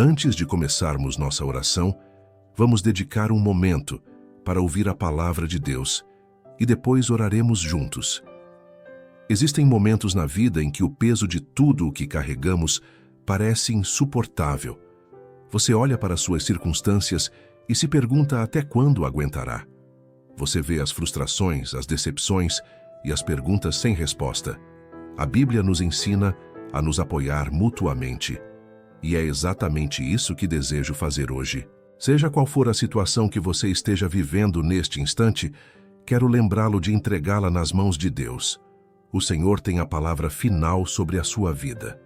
Antes de começarmos nossa oração, vamos dedicar um momento para ouvir a palavra de Deus e depois oraremos juntos. Existem momentos na vida em que o peso de tudo o que carregamos parece insuportável. Você olha para suas circunstâncias e se pergunta até quando aguentará. Você vê as frustrações, as decepções e as perguntas sem resposta. A Bíblia nos ensina a nos apoiar mutuamente. E é exatamente isso que desejo fazer hoje. Seja qual for a situação que você esteja vivendo neste instante, quero lembrá-lo de entregá-la nas mãos de Deus. O Senhor tem a palavra final sobre a sua vida.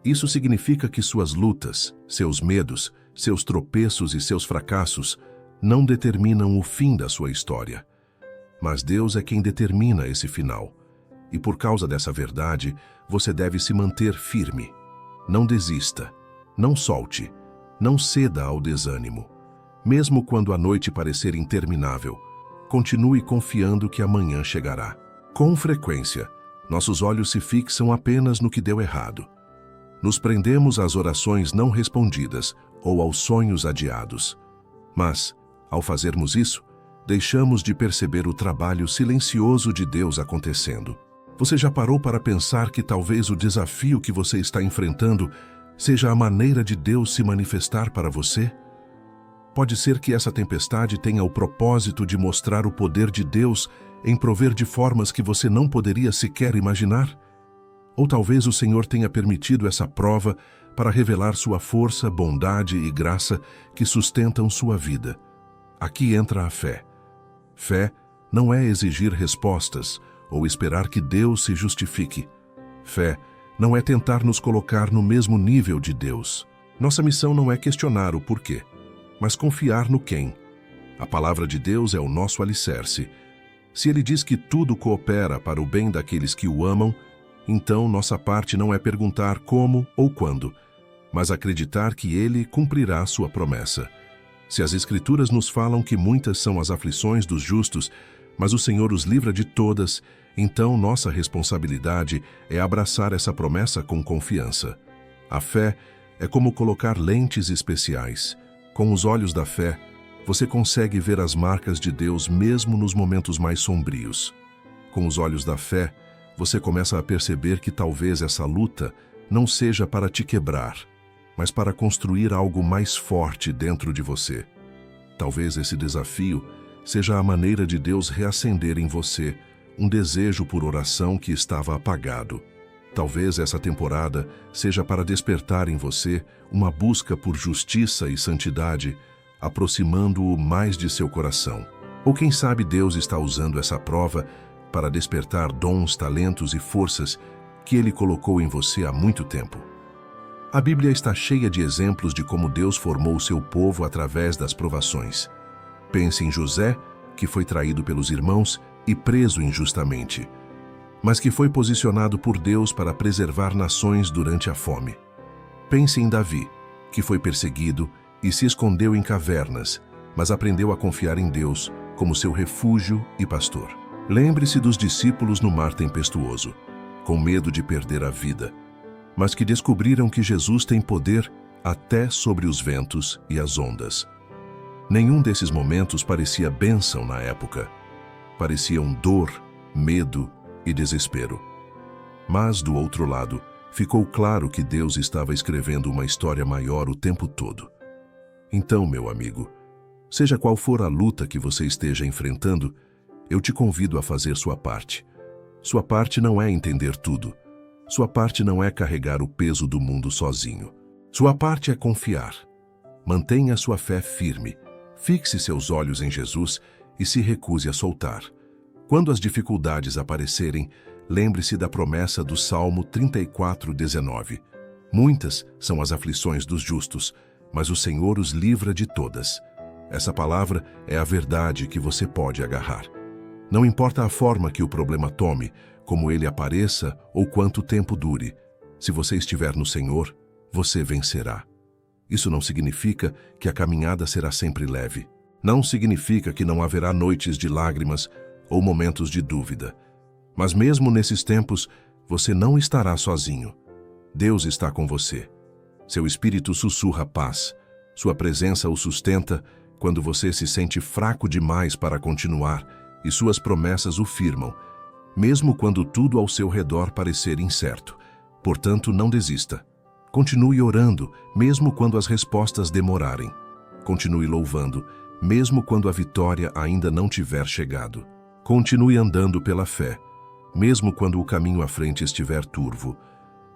Isso significa que suas lutas, seus medos, seus tropeços e seus fracassos não determinam o fim da sua história. Mas Deus é quem determina esse final. E por causa dessa verdade, você deve se manter firme. Não desista, não solte, não ceda ao desânimo. Mesmo quando a noite parecer interminável, continue confiando que amanhã chegará. Com frequência, nossos olhos se fixam apenas no que deu errado. Nos prendemos às orações não respondidas ou aos sonhos adiados. Mas, ao fazermos isso, deixamos de perceber o trabalho silencioso de Deus acontecendo. Você já parou para pensar que talvez o desafio que você está enfrentando seja a maneira de Deus se manifestar para você? Pode ser que essa tempestade tenha o propósito de mostrar o poder de Deus em prover de formas que você não poderia sequer imaginar? Ou talvez o Senhor tenha permitido essa prova para revelar sua força, bondade e graça que sustentam sua vida. Aqui entra a fé. Fé não é exigir respostas ou esperar que Deus se justifique. Fé não é tentar nos colocar no mesmo nível de Deus. Nossa missão não é questionar o porquê, mas confiar no quem. A palavra de Deus é o nosso alicerce. Se Ele diz que tudo coopera para o bem daqueles que o amam, então nossa parte não é perguntar como ou quando, mas acreditar que Ele cumprirá sua promessa. Se as Escrituras nos falam que muitas são as aflições dos justos, mas o Senhor os livra de todas, então nossa responsabilidade é abraçar essa promessa com confiança. A fé é como colocar lentes especiais. Com os olhos da fé, você consegue ver as marcas de Deus mesmo nos momentos mais sombrios. Com os olhos da fé, você começa a perceber que talvez essa luta não seja para te quebrar, mas para construir algo mais forte dentro de você. Talvez esse desafio seja a maneira de Deus reacender em você um desejo por oração que estava apagado. Talvez essa temporada seja para despertar em você uma busca por justiça e santidade, aproximando-o mais de seu coração. Ou quem sabe Deus está usando essa prova para despertar dons, talentos e forças que Ele colocou em você há muito tempo. A Bíblia está cheia de exemplos de como Deus formou seu povo através das provações. Pense em José, que foi traído pelos irmãos e preso injustamente, mas que foi posicionado por Deus para preservar nações durante a fome. Pense em Davi, que foi perseguido e se escondeu em cavernas, mas aprendeu a confiar em Deus como seu refúgio e pastor. Lembre-se dos discípulos no mar tempestuoso, com medo de perder a vida, mas que descobriram que Jesus tem poder até sobre os ventos e as ondas. Nenhum desses momentos parecia bênção na época. Pareciam dor, medo e desespero. Mas, do outro lado, ficou claro que Deus estava escrevendo uma história maior o tempo todo. Então, meu amigo, seja qual for a luta que você esteja enfrentando, eu te convido a fazer sua parte. Sua parte não é entender tudo. Sua parte não é carregar o peso do mundo sozinho. Sua parte é confiar. Mantenha sua fé firme. Fixe seus olhos em Jesus e se recuse a soltar. Quando as dificuldades aparecerem, lembre-se da promessa do Salmo 34:19. Muitas são as aflições dos justos, mas o Senhor os livra de todas. Essa palavra é a verdade que você pode agarrar. Não importa a forma que o problema tome, como ele apareça ou quanto tempo dure, se você estiver no Senhor, você vencerá. Isso não significa que a caminhada será sempre leve. Não significa que não haverá noites de lágrimas ou momentos de dúvida. Mas mesmo nesses tempos, você não estará sozinho. Deus está com você. Seu espírito sussurra paz. Sua presença o sustenta quando você se sente fraco demais para continuar, e suas promessas o firmam, mesmo quando tudo ao seu redor parecer incerto. Portanto, não desista. Continue orando, mesmo quando as respostas demorarem. Continue louvando, mesmo quando a vitória ainda não tiver chegado. Continue andando pela fé, mesmo quando o caminho à frente estiver turvo.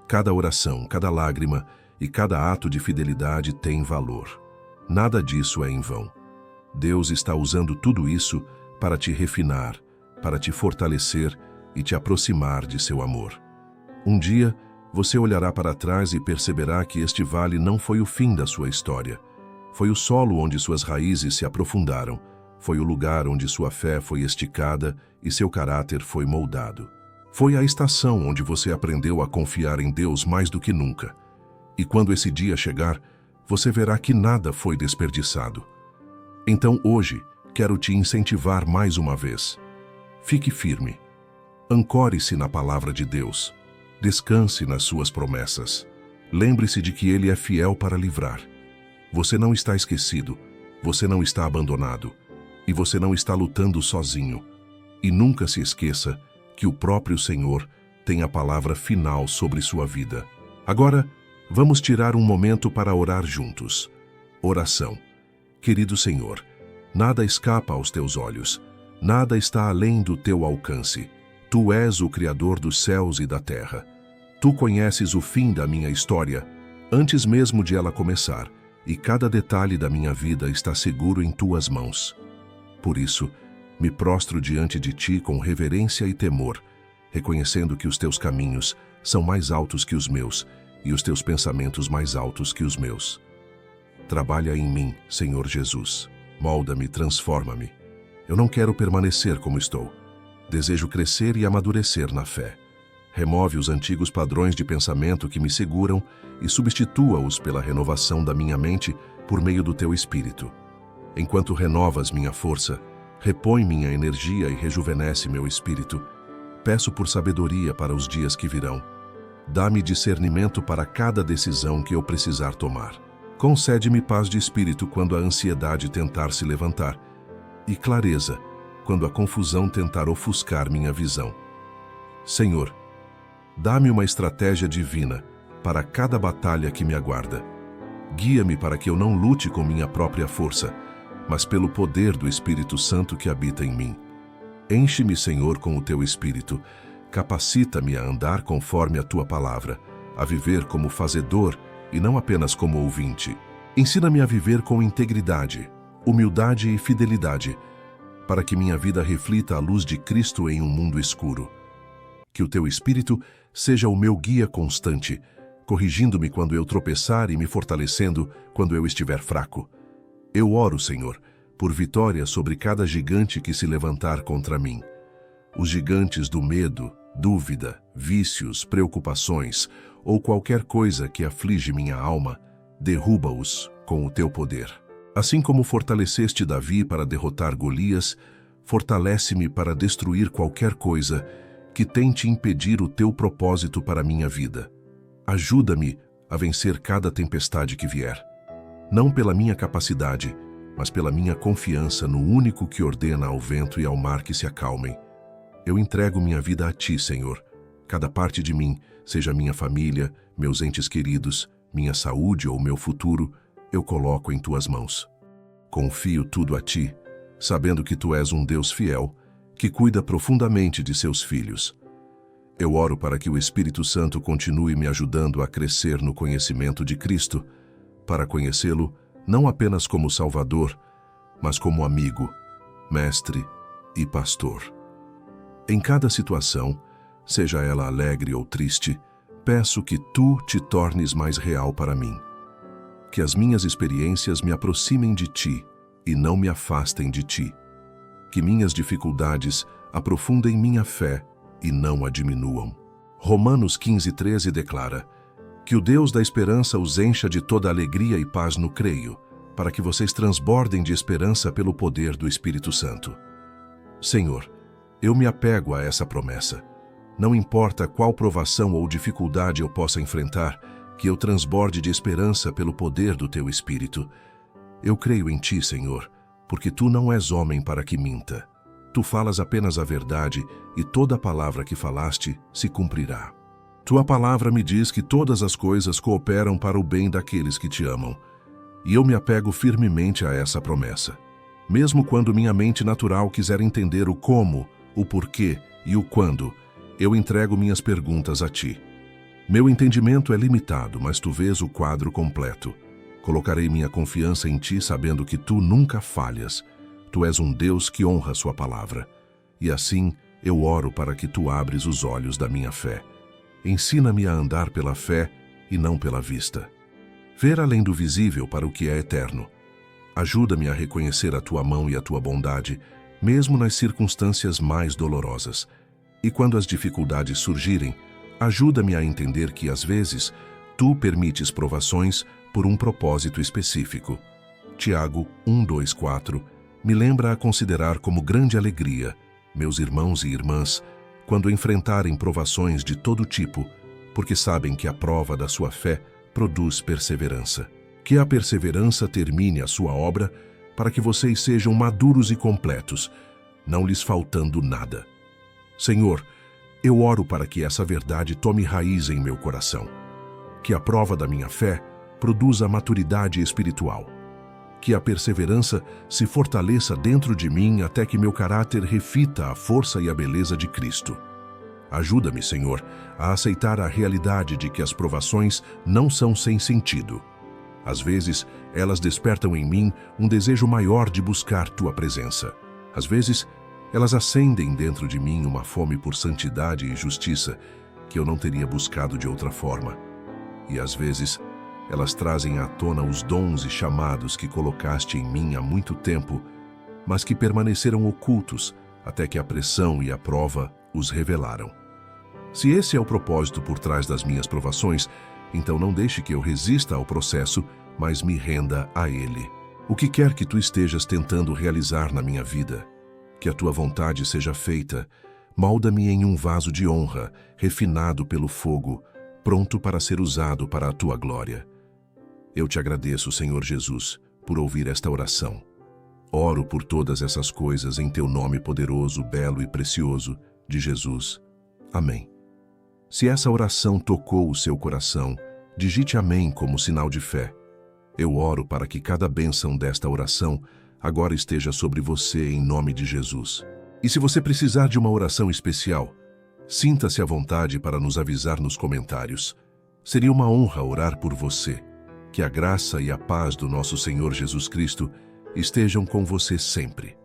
Cada oração, cada lágrima e cada ato de fidelidade tem valor. Nada disso é em vão. Deus está usando tudo isso para te refinar, para te fortalecer e te aproximar de seu amor. Um dia, você olhará para trás e perceberá que este vale não foi o fim da sua história. Foi o solo onde suas raízes se aprofundaram. Foi o lugar onde sua fé foi esticada e seu caráter foi moldado. Foi a estação onde você aprendeu a confiar em Deus mais do que nunca. E quando esse dia chegar, você verá que nada foi desperdiçado. Então hoje, quero te incentivar mais uma vez. Fique firme. Ancore-se na palavra de Deus. Descanse nas suas promessas. Lembre-se de que Ele é fiel para livrar. Você não está esquecido. Você não está abandonado. E você não está lutando sozinho. E nunca se esqueça que o próprio Senhor tem a palavra final sobre sua vida. Agora, vamos tirar um momento para orar juntos. Oração. Querido Senhor, nada escapa aos teus olhos. Nada está além do teu alcance. Tu és o Criador dos céus e da terra. Tu conheces o fim da minha história, antes mesmo de ela começar, e cada detalhe da minha vida está seguro em tuas mãos. Por isso, me prostro diante de ti com reverência e temor, reconhecendo que os teus caminhos são mais altos que os meus e os teus pensamentos mais altos que os meus. Trabalha em mim, Senhor Jesus. Molda-me, transforma-me. Eu não quero permanecer como estou. Desejo crescer e amadurecer na fé. Remove os antigos padrões de pensamento que me seguram e substitua-os pela renovação da minha mente por meio do teu Espírito. Enquanto renovas minha força, repõe minha energia e rejuvenesce meu espírito. Peço por sabedoria para os dias que virão. Dá-me discernimento para cada decisão que eu precisar tomar. Concede-me paz de espírito quando a ansiedade tentar se levantar, e clareza quando a confusão tentar ofuscar minha visão. Senhor, dá-me uma estratégia divina para cada batalha que me aguarda. Guia-me para que eu não lute com minha própria força, mas pelo poder do Espírito Santo que habita em mim. Enche-me, Senhor, com o teu Espírito. Capacita-me a andar conforme a tua palavra, a viver como fazedor e não apenas como ouvinte. Ensina-me a viver com integridade, humildade e fidelidade, para que minha vida reflita a luz de Cristo em um mundo escuro. Que o teu Espírito seja o meu guia constante, corrigindo-me quando eu tropeçar e me fortalecendo quando eu estiver fraco. Eu oro, Senhor, por vitória sobre cada gigante que se levantar contra mim. Os gigantes do medo, dúvida, vícios, preocupações ou qualquer coisa que aflige minha alma, derruba-os com o teu poder. Assim como fortaleceste Davi para derrotar Golias, fortalece-me para destruir qualquer coisa que tente impedir o teu propósito para minha vida. Ajuda-me a vencer cada tempestade que vier. Não pela minha capacidade, mas pela minha confiança no único que ordena ao vento e ao mar que se acalmem. Eu entrego minha vida a ti, Senhor. Cada parte de mim, seja minha família, meus entes queridos, minha saúde ou meu futuro, eu coloco em tuas mãos. Confio tudo a ti, sabendo que tu és um Deus fiel, que cuida profundamente de seus filhos. Eu oro para que o Espírito Santo continue me ajudando a crescer no conhecimento de Cristo, para conhecê-lo não apenas como Salvador, mas como amigo, mestre e pastor. Em cada situação, seja ela alegre ou triste, peço que tu te tornes mais real para mim. Que as minhas experiências me aproximem de ti e não me afastem de ti. Que minhas dificuldades aprofundem minha fé e não a diminuam. Romanos 15:13 declara: que o Deus da esperança os encha de toda alegria e paz no creio, para que vocês transbordem de esperança pelo poder do Espírito Santo. Senhor, eu me apego a essa promessa. Não importa qual provação ou dificuldade eu possa enfrentar, que eu transborde de esperança pelo poder do teu Espírito. Eu creio em ti, Senhor, porque tu não és homem para que minta. Tu falas apenas a verdade e toda palavra que falaste se cumprirá. Tua palavra me diz que todas as coisas cooperam para o bem daqueles que te amam. E eu me apego firmemente a essa promessa. Mesmo quando minha mente natural quiser entender o como, o porquê e o quando, eu entrego minhas perguntas a ti. Meu entendimento é limitado, mas tu vês o quadro completo. Colocarei minha confiança em ti, sabendo que tu nunca falhas. Tu és um Deus que honra sua palavra. E assim, eu oro para que tu abres os olhos da minha fé. Ensina-me a andar pela fé e não pela vista. Ver além do visível para o que é eterno. Ajuda-me a reconhecer a tua mão e a tua bondade, mesmo nas circunstâncias mais dolorosas. E quando as dificuldades surgirem, ajuda-me a entender que, às vezes, tu permites provações por um propósito específico. Tiago 1:2-4 me lembra a considerar como grande alegria, meus irmãos e irmãs, quando enfrentarem provações de todo tipo, porque sabem que a prova da sua fé produz perseverança. Que a perseverança termine a sua obra, para que vocês sejam maduros e completos, não lhes faltando nada. Senhor, eu oro para que essa verdade tome raiz em meu coração. Que a prova da minha fé produza maturidade espiritual. Que a perseverança se fortaleça dentro de mim até que meu caráter reflita a força e a beleza de Cristo. Ajuda-me, Senhor, a aceitar a realidade de que as provações não são sem sentido. Às vezes, elas despertam em mim um desejo maior de buscar tua presença. Às vezes, elas acendem dentro de mim uma fome por santidade e justiça que eu não teria buscado de outra forma. E às vezes, elas trazem à tona os dons e chamados que colocaste em mim há muito tempo, mas que permaneceram ocultos até que a pressão e a prova os revelaram. Se esse é o propósito por trás das minhas provações, então não deixe que eu resista ao processo, mas me renda a ele. O que quer que tu estejas tentando realizar na minha vida, que a tua vontade seja feita, molda-me em um vaso de honra, refinado pelo fogo, pronto para ser usado para a tua glória. Eu te agradeço, Senhor Jesus, por ouvir esta oração. Oro por todas essas coisas em teu nome poderoso, belo e precioso, de Jesus. Amém. Se essa oração tocou o seu coração, digite amém como sinal de fé. Eu oro para que cada bênção desta oração agora esteja sobre você em nome de Jesus. E se você precisar de uma oração especial, sinta-se à vontade para nos avisar nos comentários. Seria uma honra orar por você. Que a graça e a paz do nosso Senhor Jesus Cristo estejam com você sempre.